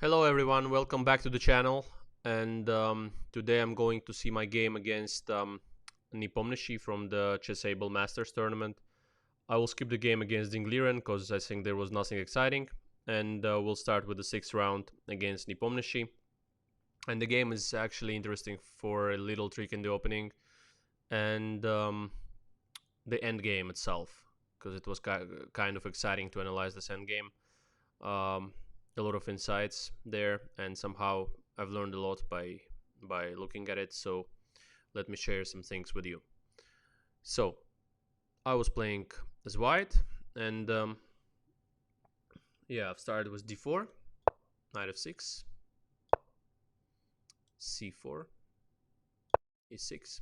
Hello everyone, welcome back to the channel. And today I'm going to see my game against Nepo from the Chessable Masters tournament. I will skip the game against Dingliren because I think there was nothing exciting. And we'll start with the 6th round against Nepo. And the game is actually interesting for a little trick in the opening and the end game itself, because it was kind of exciting to analyze this end game. A lot of insights there, and somehow I've learned a lot by looking at it. So let me share some things with you. So I was playing as white, and yeah, I've started with d4, knight f6, c4, e6,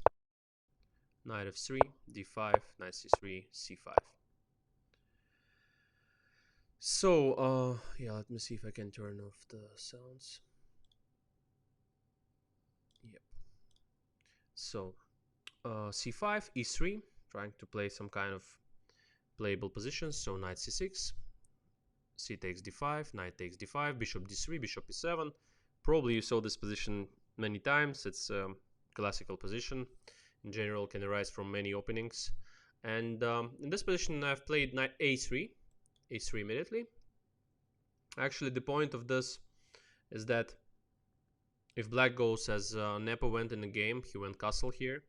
knight f3, d5, knight c3, c5. So yeah, let me see if I can turn off the sounds. Yep. So c5, e3, trying to play some kind of playable positions. So knight c6, c takes d5, knight takes d5, bishop d3, bishop e7. Probably you saw this position many times. It's a classical position. In general, can arise from many openings. And in this position, I've played knight a3, a3 immediately. Actually, the point of this is that if black goes as Nepo went in the game, he went castle here.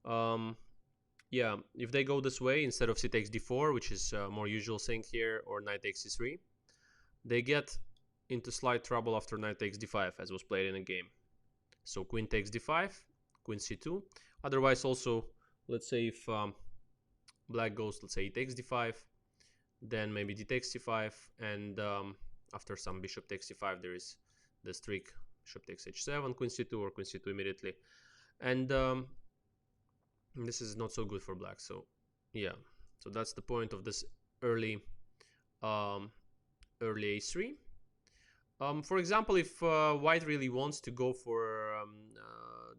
Yeah, if they go this way instead of c takes d4, which is a more usual thing here, or knight takes c3, they get into slight trouble after knight takes d5, as was played in the game. So queen takes d5, queen c2. Otherwise, also, let's say if black goes, let's say, e takes d5, then maybe d takes c5, and after some bishop takes c5, there is this trick, bishop takes h7, queen c2, or queen c2 immediately. And this is not so good for black. So yeah, so that's the point of this early early a3. For example, if white really wants to go for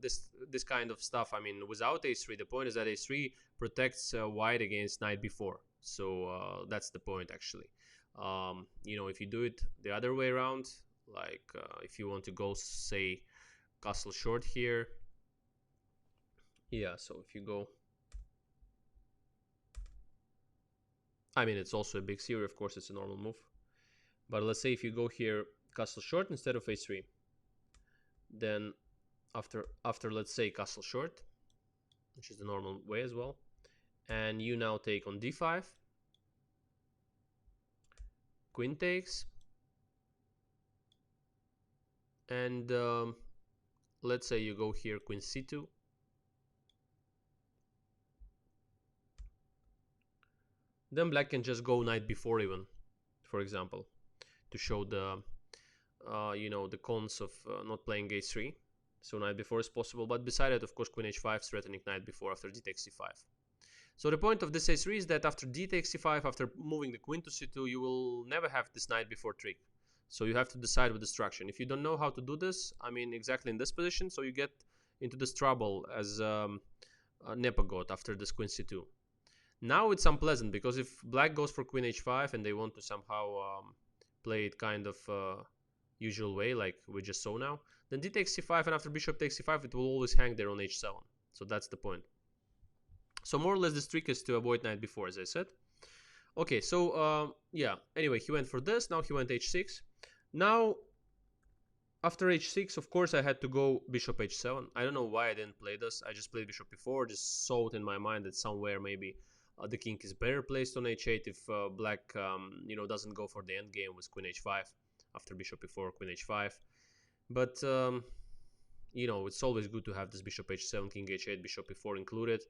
this kind of stuff, I mean, without a3, the point is that a3 protects white against knight b4. So that's the point, actually. You know, if you do it the other way around, like if you want to go, say, castle short here. Yeah, so if you go, I mean, it's also a big theory, of course, it's a normal move. But let's say if you go here castle short instead of a3, then after let's say castle short, which is the normal way as well, and you now take on d5, queen takes, and let's say you go here queen c2, then black can just go knight b4 even, for example, to show the you know, the cons of not playing a3. So knight b4 is possible, but beside it, of course, queen h5 threatening knight b4 after d takes c5. So the point of this a3 is that after d takes c5, after moving the queen to c2, you will never have this knight b4 trick. So you have to decide with destruction. If you don't know how to do this, I mean, exactly in this position, so you get into this trouble as Nepo got after this queen c2. Now it's unpleasant, because if black goes for queen h5 and they want to somehow play it kind of usual way, like we just saw now, then d takes c5, and after bishop takes c5, it will always hang there on h7. So that's the point. So more or less this trick is to avoid knight b4, as I said. Okay, so yeah, anyway, he went for this. Now he went h6. Now after h6, of course, I had to go bishop h7. I don't know why I didn't play this. I just played bishop b4, just saw it in my mind that somewhere maybe the king is better placed on h8 if black you know, doesn't go for the endgame with queen h5 after bishop b4, queen h5. But you know, it's always good to have this bishop h7, king h8, bishop b4 included.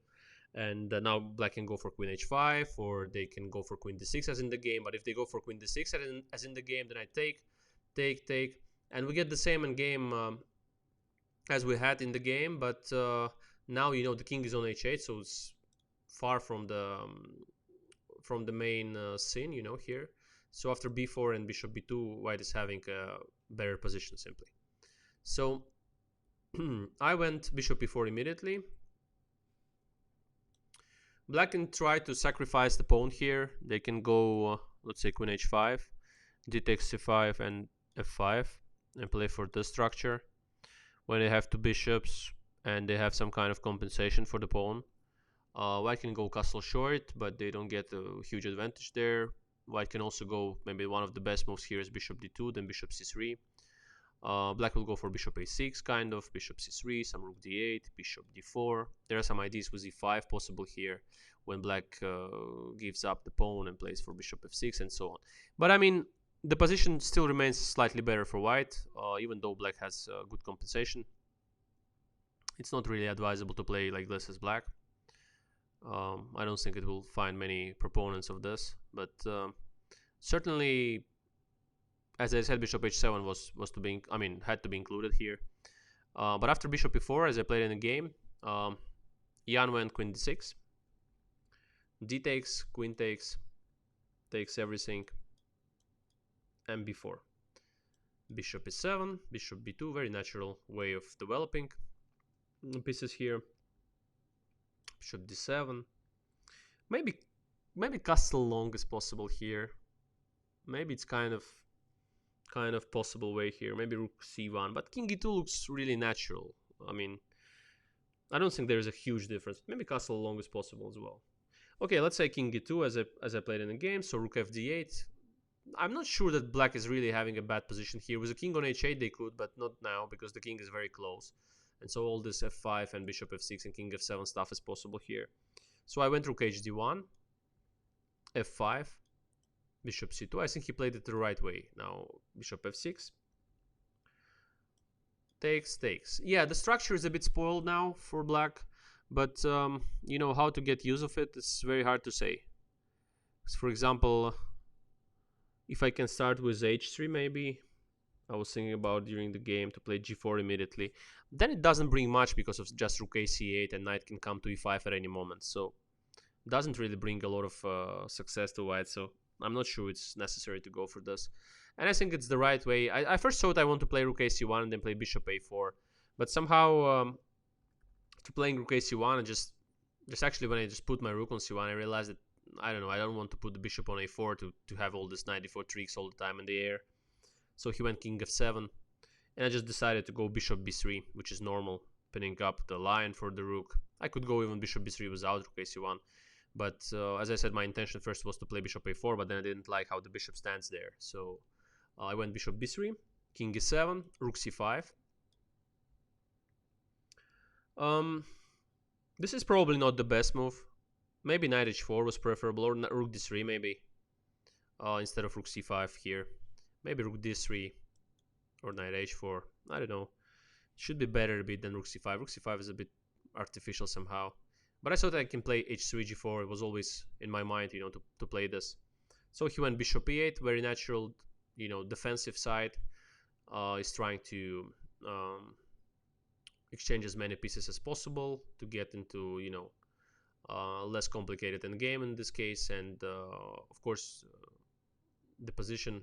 And now black can go for queen h5, or they can go for queen d6 as in the game. But if they go for queen d6 as in the game, then I take, and we get the same in game as we had in the game. But now, you know, the king is on h8, so it's far from the main scene, you know, here. So after b4 and bishop b2, white is having a better position simply. So I went bishop b4 immediately. Black can try to sacrifice the pawn here. They can go, let's say, queen h5, d takes c5, and f5 and play for this structure. When they have two bishops and they have some kind of compensation for the pawn, white can go castle short, but they don't get a huge advantage there. White can also go, maybe one of the best moves here is bishop d2, then bishop c3. Black will go for bishop a6, kind of, bishop c3, some rook d8, bishop d4. There are some ideas with e5 possible here when black gives up the pawn and plays for bishop f6 and so on. But I mean, the position still remains slightly better for white, even though black has good compensation. It's not really advisable to play like this as black. I don't think it will find many proponents of this, but certainly, as I said, bishop h7 was to be, I mean, had to be included here. But after bishop e4, as I played in the game, Jan went queen d6, d takes, queen takes everything, and b4. Bishop e7, bishop b2, very natural way of developing pieces here. Bishop d7. Maybe castle long is possible here. Maybe it's kind of possible way here. Maybe rook c1, but king e2 looks really natural. I mean, I don't think there's a huge difference. Maybe castle long is possible as well. Okay, let's say king e2 as I played in the game. So rook fd8. I'm not sure that black is really having a bad position here. With a king on h8 they could, but not now because the king is very close. And so all this f5 and bishop f6 and king f7 stuff is possible here. So I went rook hd1, f5, bishop c2. I think he played it the right way. Now bishop f6. Takes. Yeah, the structure is a bit spoiled now for black, but you know, how to get use of it, it's very hard to say. So for example, if I can start with h3 maybe, I was thinking about during the game to play g4 immediately. Then it doesn't bring much because of just rook ac8 and knight can come to e5 at any moment. So it doesn't really bring a lot of success to white. So I'm not sure it's necessary to go for this. And I think it's the right way. I first thought I want to play rook ac1 and then play bishop a4. But somehow after playing rook ac1 and just actually when I just put my rook on c1, I realized that, I don't know, I don't want to put the bishop on a4 to have all this knight d4 tricks all the time in the air. So he went king f7, and I just decided to go bishop b3, which is normal, pinning up the line for the rook. I could go even bishop b3 without rook ac1, but as I said, my intention first was to play bishop a4, but then I didn't like how the bishop stands there. So I went bishop b3, king e7, rook c5. This is probably not the best move. Maybe knight h4 was preferable, or rook d3 maybe, instead of rook c5 here. Maybe rook d3 or knight h4. I don't know. It should be better a bit than rook c5. Rook c5 is a bit artificial somehow. But I thought I can play h3, g4. It was always in my mind, you know, to play this. So he went bishop e8, very natural, you know, defensive side. Is trying to exchange as many pieces as possible to get into, you know, less complicated endgame in this case. And of course, the position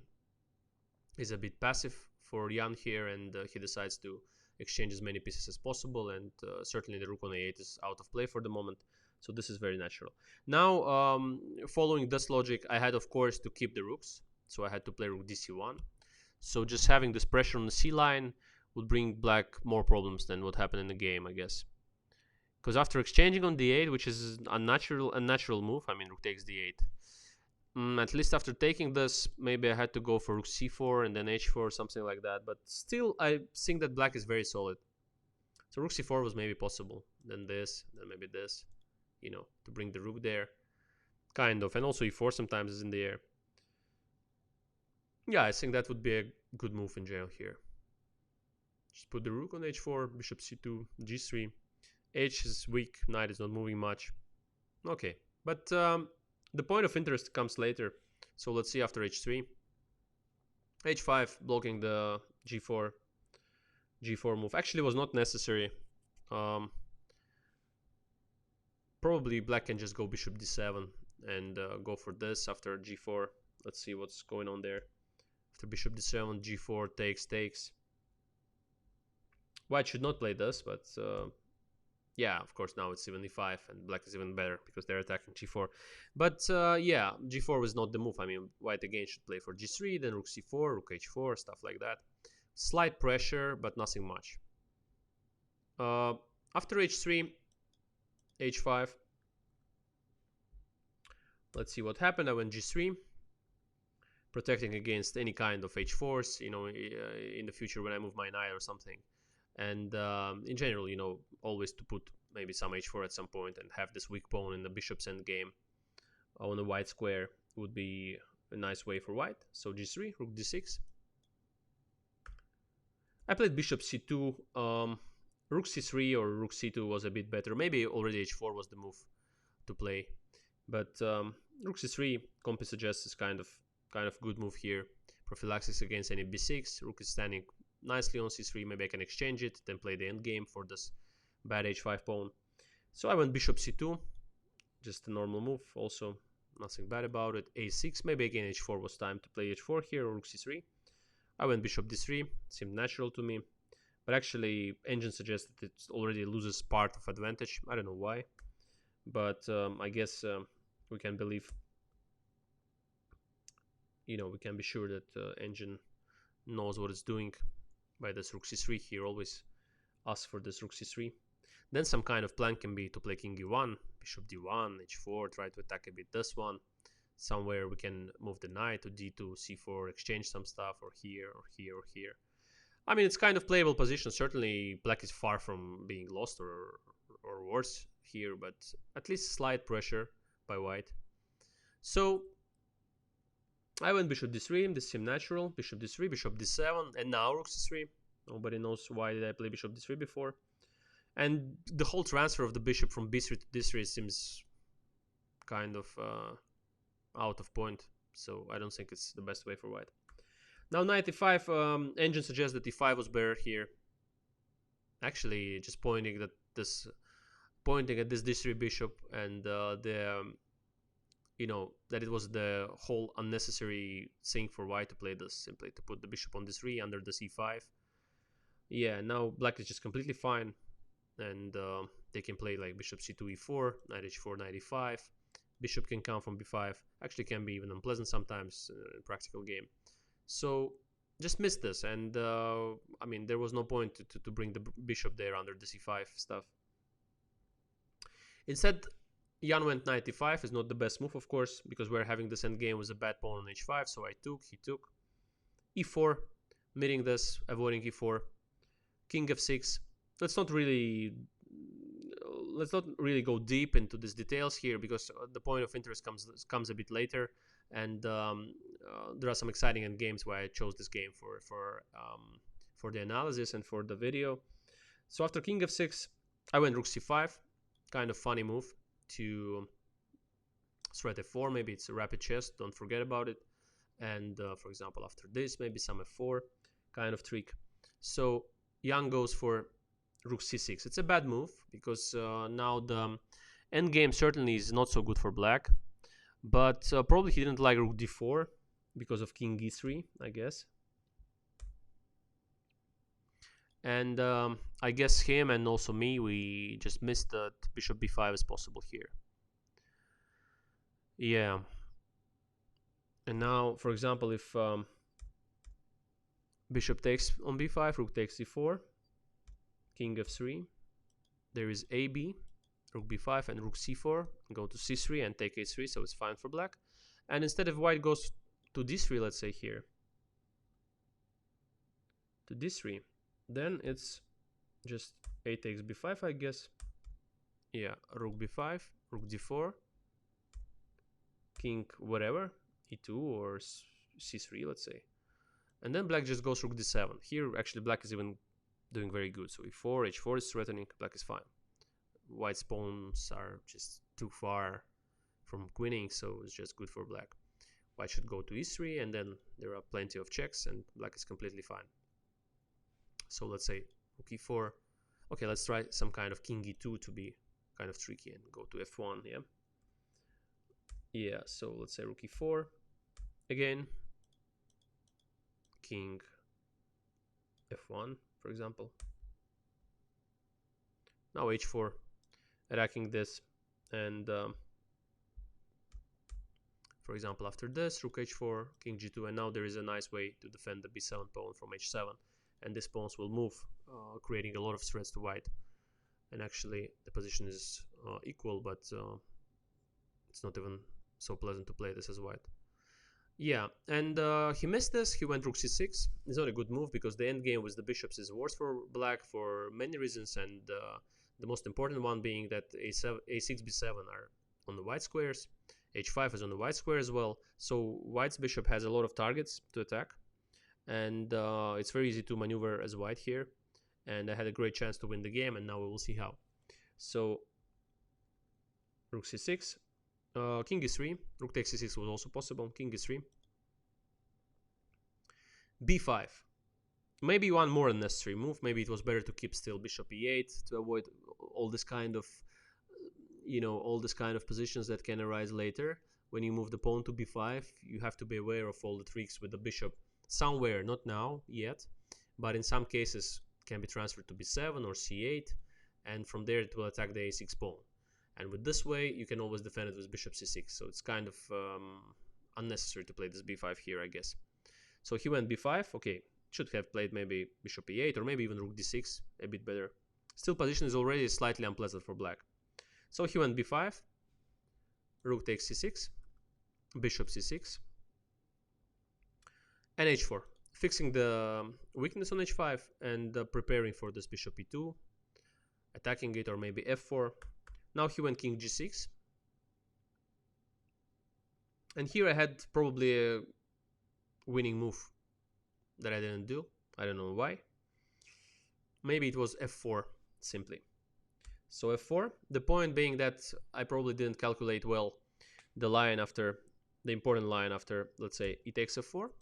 is a bit passive for Jan here, and he decides to exchange as many pieces as possible, and certainly the rook on a8 is out of play for the moment, so this is very natural. Now, following this logic, I had of course to keep the rooks, so I had to play rook dc1. So just having this pressure on the c line would bring black more problems than what happened in the game, I guess, because after exchanging on d8, which is a natural move, I mean rook takes d8, at least after taking this, maybe I had to go for rook c4 and then h4, something like that. But still, I think that black is very solid. So rook c4 was maybe possible. Then this, then maybe this, you know, to bring the rook there. Kind of. And also e4 sometimes is in the air. Yeah, I think that would be a good move in general here. Just put the rook on h4, bishop c2, g3. H is weak, knight is not moving much. Okay, but the point of interest comes later. So let's see after h3. h5 blocking the g4 move. Actually was not necessary. Probably black can just go bishop d7 and go for this after g4. Let's see what's going on there. After bishop d7, g4 takes. White should not play this, but Yeah, of course, now it's even e5, and black is even better because they're attacking g4. But yeah, g4 was not the move. I mean, white again should play for g3, then rook c4, rook h4, stuff like that. Slight pressure, but nothing much. Uh, After h3, h5. Let's see what happened. I went g3, protecting against any kind of h4s, in the future when I move my knight or something. And in general, always to put maybe some h4 at some point and have this weak pawn in the bishop's endgame on a white square would be a nice way for white. So g3, rook d6. I played bishop c2. Rook c3 or rook c2 was a bit better. Maybe already h4 was the move to play. But rook c3, Compi suggests is kind of good move here. Prophylaxis against any b6. Rook is standing nicely on c3. Maybe I can exchange it, then play the endgame for this bad h5 pawn. So I went bishop c2, just a normal move. Also, nothing bad about it. a6, maybe again h4 was time to play h4 here, or rook c3. I went bishop d3, seemed natural to me. But actually, engine suggests that it already loses part of advantage. I don't know why. But I guess we can believe, we can be sure that engine knows what it's doing by this rook c3 here. Always ask for this rook c3. Then some kind of plan can be to play king e1, bishop d1, h4, try to attack a bit this one. Somewhere we can move the knight to d2, c4, exchange some stuff, or here, or here, or here. I mean, it's kind of playable position. Certainly, black is far from being lost or worse here, but at least slight pressure by white. So I went bishop d3, this seemed natural, bishop d3, bishop d7, and now rook c3. Nobody knows why did I play bishop d3 before. And the whole transfer of the bishop from b3 to d3 seems kind of out of point, so I don't think it's the best way for white. Now knight e5, engine suggests that e5 was better here. Actually, just pointing at this d3 bishop, and that it was the whole unnecessary thing for white to play this, simply to put the bishop on d3 under the c5. Yeah, now black is just completely fine, and they can play like bishop c2 e4, knight h4, knight e5. Bishop can come from b5. Actually can be even unpleasant sometimes in practical game. So just missed this, and I mean, there was no point to bring the bishop there under the c5 stuff. Instead, Jan went knight e5. Is not the best move, of course, because we're having this endgame with a bad pawn on h5, so I took, he took. e4, meeting this, avoiding e4. King f6. Let's not really go deep into these details here, because the point of interest comes a bit later, and there are some exciting endgames why I chose this game for the analysis and for the video. So after king f6, I went rook c5. Kind of funny move to threat f4. Maybe it's a rapid chess, don't forget about it. And for example, after this, maybe some f4 kind of trick. So Jan goes for rook c6. It's a bad move because now the endgame certainly is not so good for black, but probably he didn't like rook d4 because of king e3, I guess. And I guess him and also me, we just missed that bishop b5 is possible here. Yeah. And now, for example, if bishop takes on b5, rook takes c4, king f3, there is ab, rook b5 and rook c4, go to c3 and take h3, so it's fine for black. And instead of white goes to d3, let's say here, to d3, then it's just a takes b5, I guess. Yeah, rook b5, rook d4, king whatever, e2 or c3, let's say. And then black just goes rook d7. Here, actually, black is even doing very good. So e4, h4 is threatening, black is fine. White's pawns are just too far from queening, so it's just good for black. White should go to e3, and then there are plenty of checks, and black is completely fine. So let's say rook e4. Okay, let's try some kind of king e2 to be kind of tricky and go to f1, yeah? Yeah, so let's say rook e4. Again, king f1, for example. Now h4. attacking this, and for example, after this, rook h4, king g2, and now there is a nice way to defend the b7 pawn from h7, and this pawns will move, creating a lot of threats to white. And actually, the position is equal, but it's not even so pleasant to play this as white. Yeah, and he missed this. He went rook c6. It's not a good move because the endgame with the bishops is worse for black for many reasons, and the most important one being that a6, b7 are on the white squares. h5 is on the white square as well. So white's bishop has a lot of targets to attack, and it's very easy to maneuver as white here. And I had a great chance to win the game, and now we will see how. So rook c6. King e3, rook takes c6 was also possible, king e3, b5, maybe one more unnecessary move. Maybe it was better to keep still bishop e8 to avoid all this kind of, all this kind of positions that can arise later. When you move the pawn to b5, you have to be aware of all the tricks with the bishop somewhere, not now yet, but in some cases can be transferred to b7 or c8, and from there it will attack the a6 pawn. And with this way, you can always defend it with bishop c6. So it's kind of unnecessary to play this b5 here, I guess. So he went b5. Okay, should have played maybe bishop e8 or maybe even rook d6, a bit better. Still, position is already slightly unpleasant for black. So he went b5, rook takes c6, bishop c6, and h4, fixing the weakness on h5 and preparing for this bishop e2, attacking it, or maybe f4. Now he went king g6, and here I had probably a winning move that I didn't do. I don't know why. Maybe it was f4 simply. So f4, the point being that I probably didn't calculate well the line after, the important line after, let's say, e takes f4,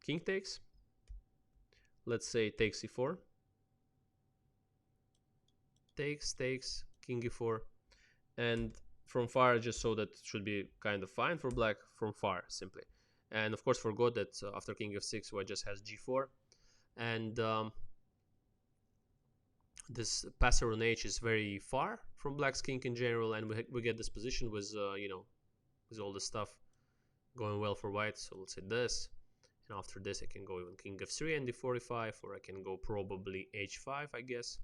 king takes, let's say takes e4, takes, king e4, and from far I just saw that should be kind of fine for black from far simply, and of course forgot that after king f6 white just has g4, and this passer on h is very far from black's king in general, and we get this position with with all this stuff going well for white. So let's say this, and after this I can go even king f3 and d4 e5, or I can go probably h5, I guess,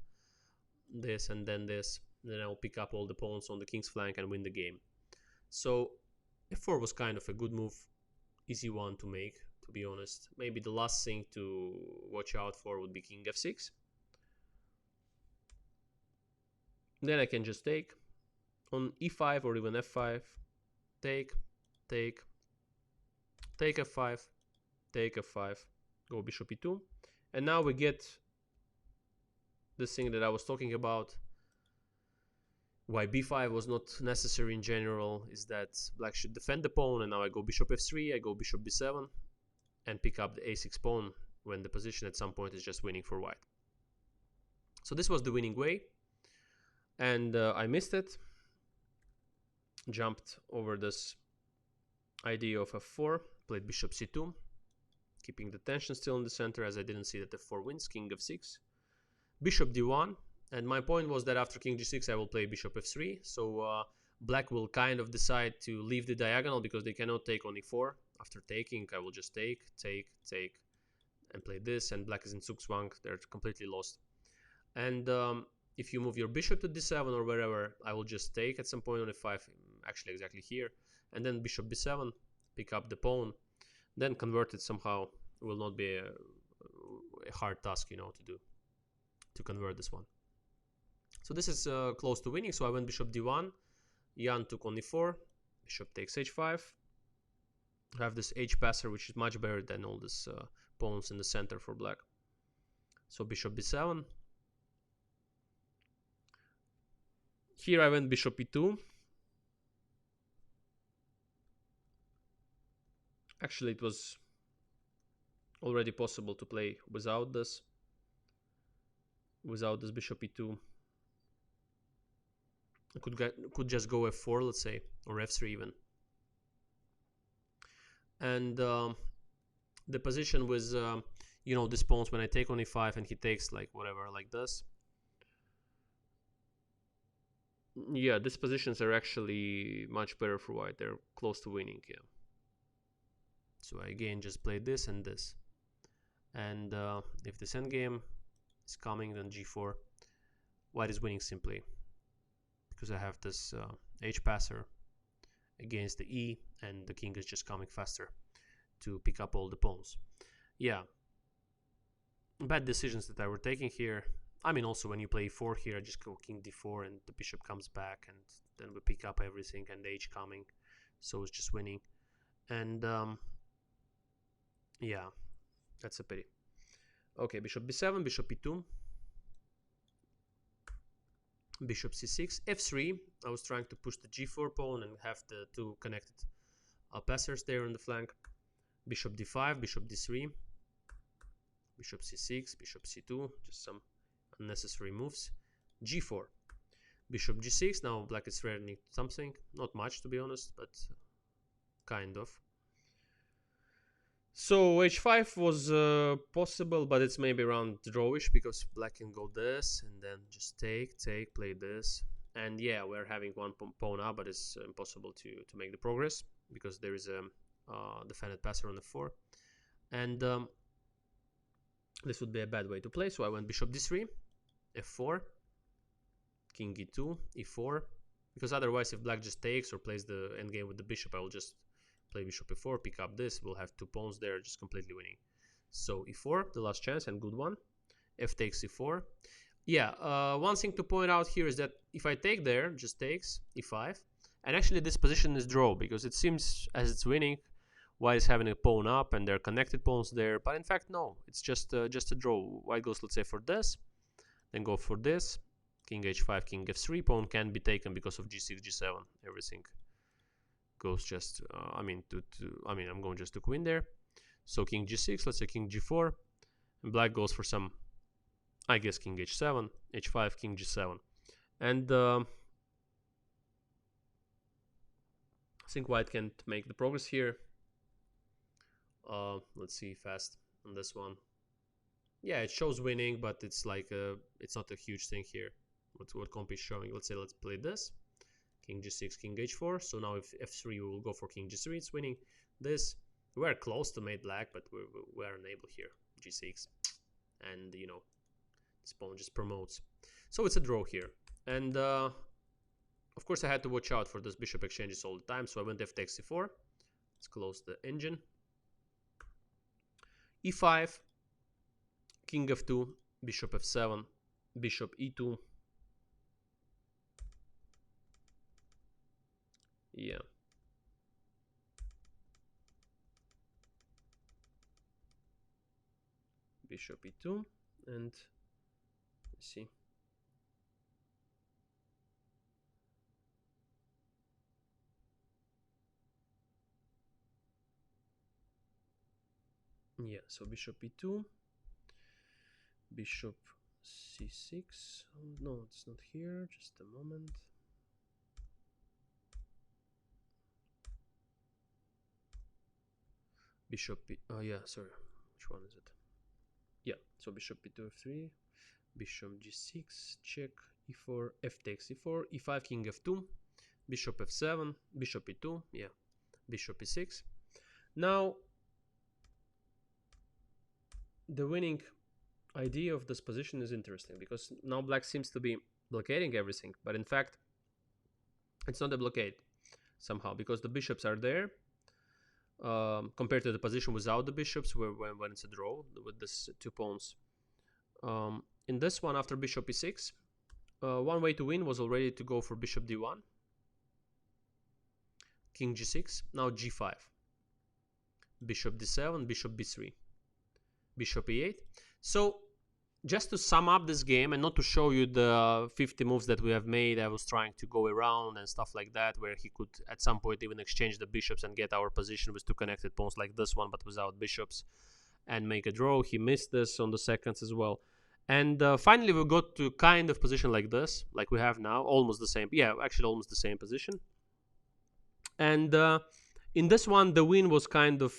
this and then this. Then I'll pick up all the pawns on the king's flank and win the game. So f4 was kind of a good move, easy one to make, to be honest. Maybe the last thing to watch out for would be king f6. Then I can just take on e5 or even f5, take f5, take f5, go bishop e2, and now we get this thing that I was talking about. Why b5 was not necessary in general is that black should defend the pawn, and now I go bishop f3, I go bishop b7, and pick up the a6 pawn when the position at some point is just winning for white. So this was the winning way, and I missed it. Jumped over this idea of f4, played bishop c2, keeping the tension still in the center as I didn't see that f4 wins, king f6, bishop d1, and my point was that after king g6 I will play bishop f3, so black will kind of decide to leave the diagonal because they cannot take on e4. After taking, I will just take, and play this, and black is in zugzwang, they're completely lost. And if you move your bishop to d7 or wherever, I will just take at some point on f5, actually exactly here, and then bishop b7, pick up the pawn, then convert it somehow. It will not be a hard task, to do, to convert this one. So this is close to winning, so I went bishop d1, Jan took on e4, bishop takes h5, I have this h passer which is much better than all these pawns in the center for black. So bishop b7, here I went bishop e2, actually it was already possible to play without this bishop e2. I could just go f4, let's say, or f3 even. And the position with this pawns, when I take on e5 and he takes like whatever, like this, Yeah, these positions are actually much better for white. They're close to winning, yeah. So I again just play this and this. And if this endgame is coming, then g4. White is winning simply because I have this h passer against the e, and the king is just coming faster to pick up all the pawns. Yeah, bad decisions that I were taking here. I mean, also when you play e4 here, I just go king d4 and the bishop comes back, and then we pick up everything and the h coming, so it's just winning. And yeah, that's a pity. Okay, bishop b7, bishop e2, bishop c6, f3. I was trying to push the g4 pawn and have the two connected passers there on the flank. Bishop d5, bishop d3, bishop c6, bishop c2, just some unnecessary moves. G4, bishop g6. Now black is threatening something, not much to be honest, but kind of. So h5 was possible, but it's maybe around drawish because black can go this and then just take, play this. And yeah, we're having one pawn up, but it's impossible to make the progress because there is a defended passer on the 4. And this would be a bad way to play, so I went bishop d3, f4, king e2, e4, because otherwise if black just takes or plays the endgame with the bishop, I will just play bishop e4, pick up this, we'll have two pawns there, just completely winning. So e4, the last chance, and good one. F takes e4. Yeah, one thing to point out here is that if I take there, just takes e5, and actually this position is draw, because it seems as it's winning, white is having a pawn up and there are connected pawns there, but in fact no, it's just a draw. White goes, let's say, for this, then go for this, king h5, king f3, pawn can be taken because of g6, g7, everything goes just, I'm going just to queen there. So king g6, let's say king g4, and black goes for some, I guess, king h7, h5, king g7. And I think white can't make the progress here. Let's see fast on this one. Yeah, it shows winning, but it's like it's not a huge thing here. What comp is showing? Let's say let's play this. King g6, king h4. So now if f3, we will go for king g3. It's winning this. We're close to mate black, but we're unable here. g6, and you know, this pawn just promotes. So it's a draw here. And of course I had to watch out for those bishop exchanges all the time. So I went f takes c4. Let's close the engine. e5, king f2, bishop f7, bishop e2. Yeah. Bishop e2, and let's see. Yeah, so bishop e2, bishop c6. Oh, no, it's not here. Just a moment. Bishop yeah, sorry. Which one is it? Yeah, so bishop e2, f3, bishop g6, check, e4, f takes e4, e5, king f2, bishop f7, bishop e2, yeah, bishop e6. Now, the winning idea of this position is interesting because now black seems to be blockading everything, but in fact it's not a blockade somehow because the bishops are there compared to the position without the bishops when it's a draw with this two pawns. In this one, after bishop e6, one way to win was already to go for bishop d1, king g6, now g5, bishop d7, bishop b3, bishop e8. So just to sum up this game and not to show you the 50 moves that we have made, I was trying to go around and stuff like that, where he could at some point even exchange the bishops and get our position with two connected pawns like this one, but without bishops, and make a draw. He missed this on the seconds as well. And finally we got to kind of position like this, like we have now, almost the same, yeah, actually almost the same position. And in this one, the win was kind of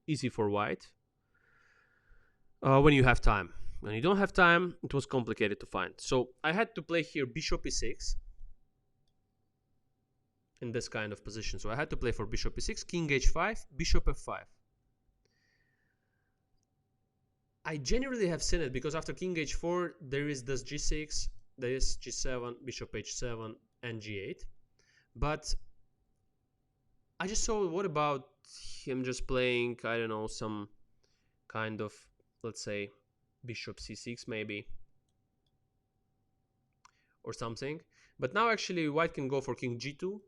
easy for white when you have time. when you don't have time, it was complicated to find. So I had to play here bishop e6 in this kind of position. So I had to play for bishop e6, king h5, bishop f5. I generally have seen it because after king h4 there is this g6, there is g7, bishop h7, and g8. But I just saw, what about him just playing, I don't know, some kind of, let's say, bishop c6 maybe, or something. But now actually white can go for king g2,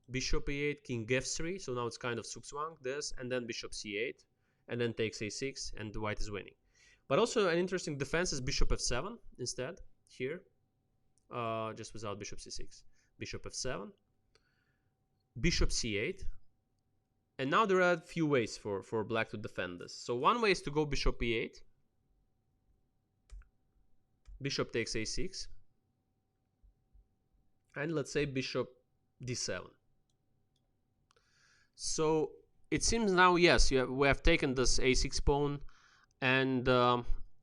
bishop e8, king f3. So now it's kind of zugzwang, this, and then bishop c8, and then takes a6, and the white is winning. But also an interesting defense is bishop f7 instead here, just without bishop c6. Bishop f7, bishop c8. And now there are a few ways for black to defend this. So one way is to go bishop e8, bishop takes a6, and let's say bishop d7. So it seems now, yes, we have taken this a6 pawn, and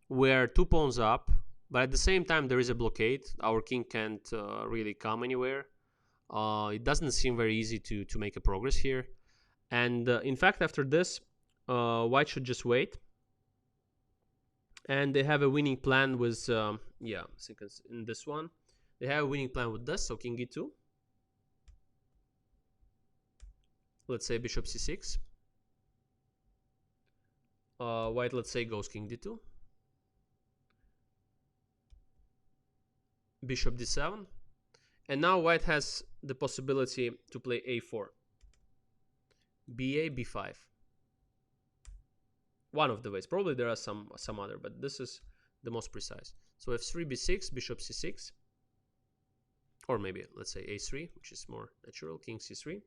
we're 2 pawns up, but at the same time there is a blockade. Our king can't really come anywhere. It doesn't seem very easy to make a progress here. And in fact, after this, white should just wait. And they have a winning plan with, yeah, in this one. They have a winning plan with this, so king e2. Let's say bishop c6. White, let's say, goes king d2. Bishop d7. And now white has the possibility to play a4. ba, b5. One of the ways. Probably there are some other, but this is the most precise. So f3, b6, bishop c6. Or maybe, let's say, a3, which is more natural. King c3.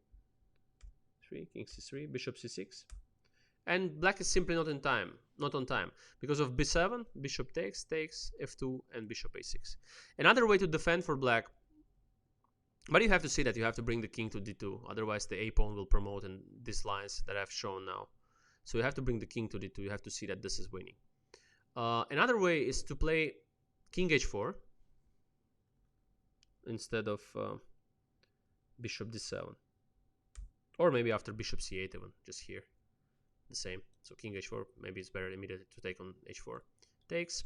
King c3, bishop c6. And black is simply not on time. Because of b7, bishop takes, f2, and bishop a6. Another way to defend for black, but you have to see that you have to bring the king to d2. Otherwise, the a pawn will promote in these lines that I've shown now. So you have to bring the king to d2. You have to see that this is winning. Another way is to play king h4 instead of bishop d7. Or maybe after bishop c8 even, just here. The same. So king h4, maybe it's better immediately to take on h4. Takes.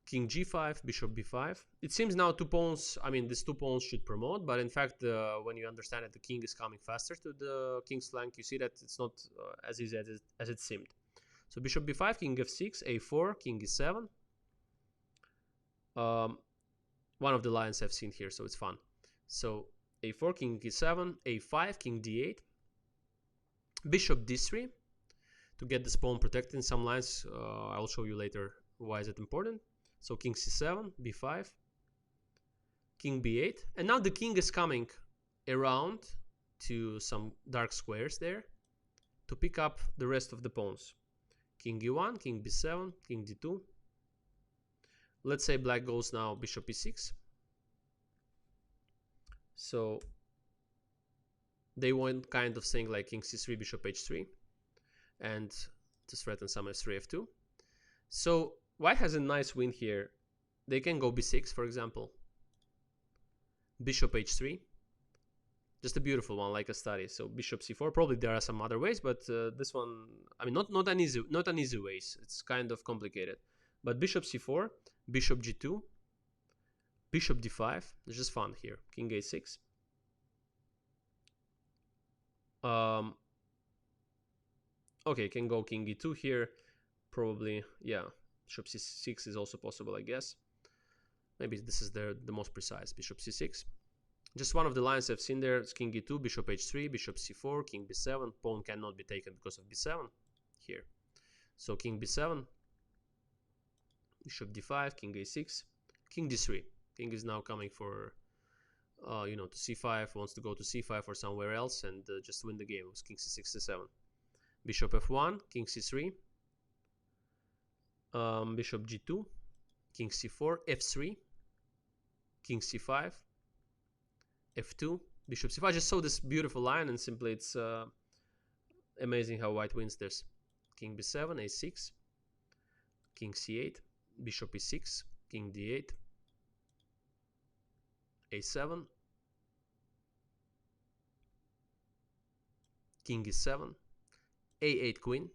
King g5, bishop b5. It seems now 2 pawns, I mean, these 2 pawns should promote, but in fact, when you understand that the king is coming faster to the king's flank, you see that it's not as easy as it seemed. So bishop b5, king f6, a4, king e7. One of the lines I've seen here, so it's fun. So a4, king e7, a5, king d8. Bishop d3 to get this pawn protected in some lines. I'll show you later why is it important. So king c7, b5, king b8, and now the king is coming around to some dark squares there to pick up the rest of the pawns. King e1, king b7, king d2. Let's say black goes now bishop e6. So they want kind of saying like king c3, bishop h3, and to threaten some f3, f2. So white has a nice win here. They can go b6, for example. Bishop h3. Just a beautiful one, like a study. So bishop c4. Probably there are some other ways, but this one, I mean, not an easy ways. It's kind of complicated. But bishop c4, bishop g2, bishop d5. It's just fun here. King a6. Okay, can go king e2 here. Probably, yeah. Bishop c6 is also possible, I guess. Maybe this is the most precise. Bishop c6. Just one of the lines I've seen there is king e2, bishop h3, bishop c4, king b7. Pawn cannot be taken because of b7 here. So king b7, bishop d5, king a6, king d3. King is now coming for, to c5, wants to go to c5 or somewhere else and just win the game with king c6 c7. Bishop f1, king c3, bishop g2, king c4, f3, king c5, f2, bishop c5. I just saw this beautiful line and simply it's amazing how white wins this. King b7, a6, king c8, bishop e6, king d8, a7, king e7, a8 queen.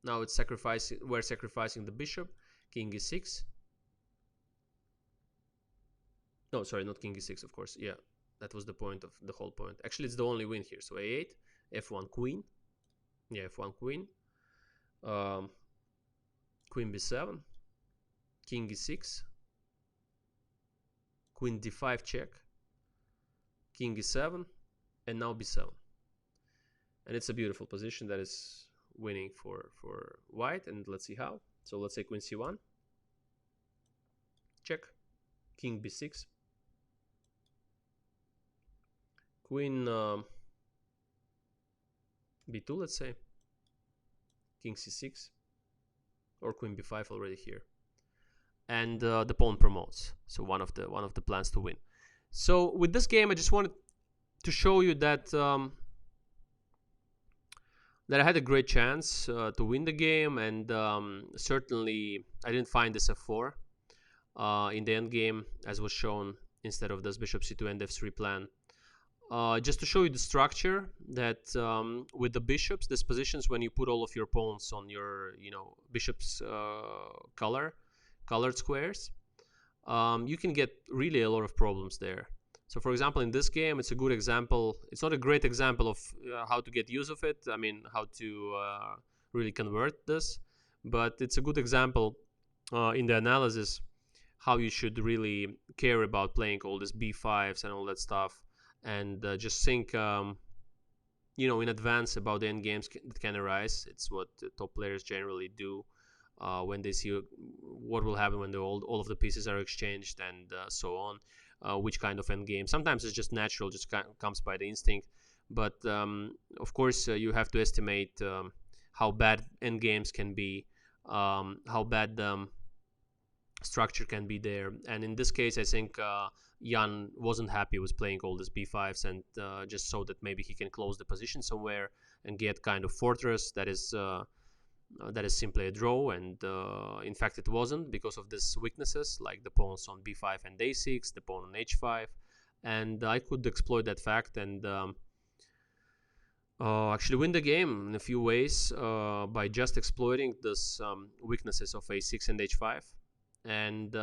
Now it's sacrificing, we're sacrificing the bishop, king e6. No, sorry, not king e6, of course. Yeah, that was the point of the whole point. Actually, it's the only win here. So a8, f1 queen. Yeah, f1 queen. Queen b7, king e6, queen d5 check, king e7, and now b7. And it's a beautiful position that is winning for white. And let's see how. So let's say queen c1, check, king b6, queen b2, let's say, king c6, or queen b5 already here, and the pawn promotes. So one of the plans to win. So with this game, I just wanted to show you that that I had a great chance to win the game, and certainly I didn't find this f4 in the end game, as was shown, instead of this bishop c2 and f3 plan. Just to show you the structure, that with the bishops, these positions, when you put all of your pawns on your, bishops colored squares, you can get really a lot of problems there. So for example, in this game, it's a good example. It's not a great example of how to get use of it. I mean, how to really convert this, but it's a good example in the analysis how you should really care about playing all these b5s and all that stuff, and just think in advance about the end games that can arise. It's what top players generally do when they see what will happen when all of the pieces are exchanged, and so on, which kind of end game. Sometimes it's just natural, just comes by the instinct, but of course you have to estimate how bad end games can be, how bad structure can be there. And in this case, I think Jan wasn't happy with playing all these b5s, and just so that maybe he can close the position somewhere and get kind of fortress that is simply a draw. And in fact, it wasn't, because of these weaknesses, like the pawns on b5 and a6, the pawn on h5, and I could exploit that fact and actually win the game in a few ways by just exploiting this weaknesses of a6 and h5, and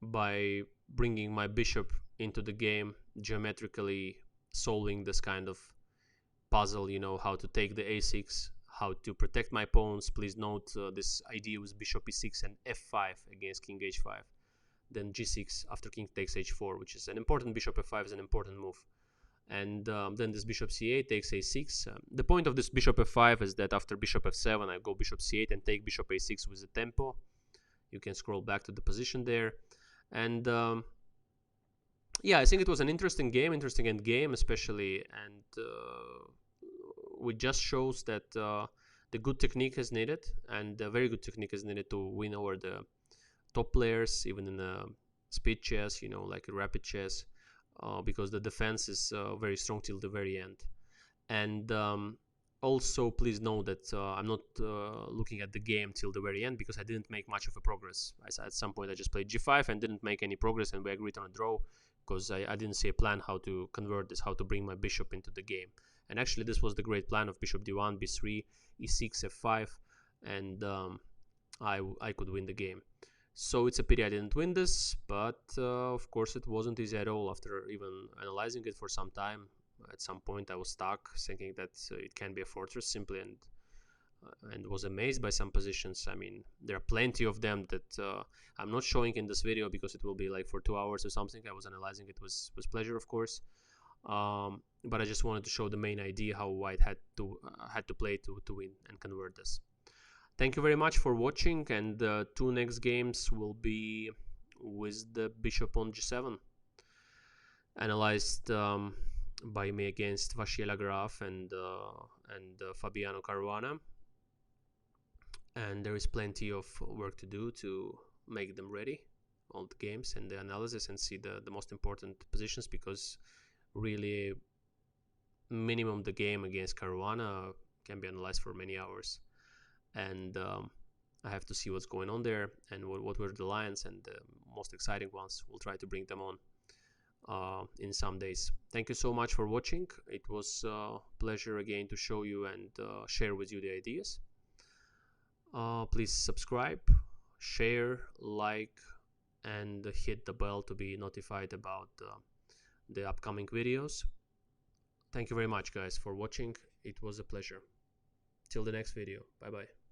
by bringing my bishop into the game, geometrically solving this kind of puzzle, how to take the a6, how to protect my pawns. Please note this idea with bishop e6 and f5 against king h5, then g6 after king takes h4, which is an important. Bishop f5 is an important move, and then this bishop c8 takes a6. The point of this bishop f5 is that after bishop f7, I go bishop c8 and take bishop a6 with the tempo. You can scroll back to the position there, and yeah, I think it was an interesting game, interesting end game especially, and it just shows that the good technique is needed, and a very good technique is needed to win over the top players, even in speed chess, like rapid chess, because the defense is very strong till the very end. And also, please know that I'm not looking at the game till the very end, because I didn't make much of a progress. At some point I just played g5 and didn't make any progress, and we agreed on a draw, because I didn't see a plan how to convert this, how to bring my bishop into the game. And actually this was the great plan of bishop d1, b3, e6, f5, and I could win the game. So it's a pity I didn't win this, but of course it wasn't easy at all. After even analyzing it for some time, at some point I was stuck, thinking that it can be a fortress simply, and was amazed by some positions. I mean, there are plenty of them that I'm not showing in this video, because it will be like for 2 hours or something. I was analyzing it with pleasure, of course, but I just wanted to show the main idea how white had to play to win and convert this. Thank you very much for watching, and the 2 next games will be with the bishop on g7, analyzed by me against Vasiela Graf and Fabiano Caruana. And there is plenty of work to do to make them ready, all the games and the analysis, and see the most important positions, because really minimum the game against Caruana can be analyzed for many hours. And I have to see what's going on there and what were the lions and the most exciting ones. We'll try to bring them on in some days. Thank you so much for watching. It was a pleasure again to show you and share with you the ideas. Please subscribe, share, like, and hit the bell to be notified about the upcoming videos. Thank you very much, guys, for watching. It was a pleasure. Till the next video. Bye bye.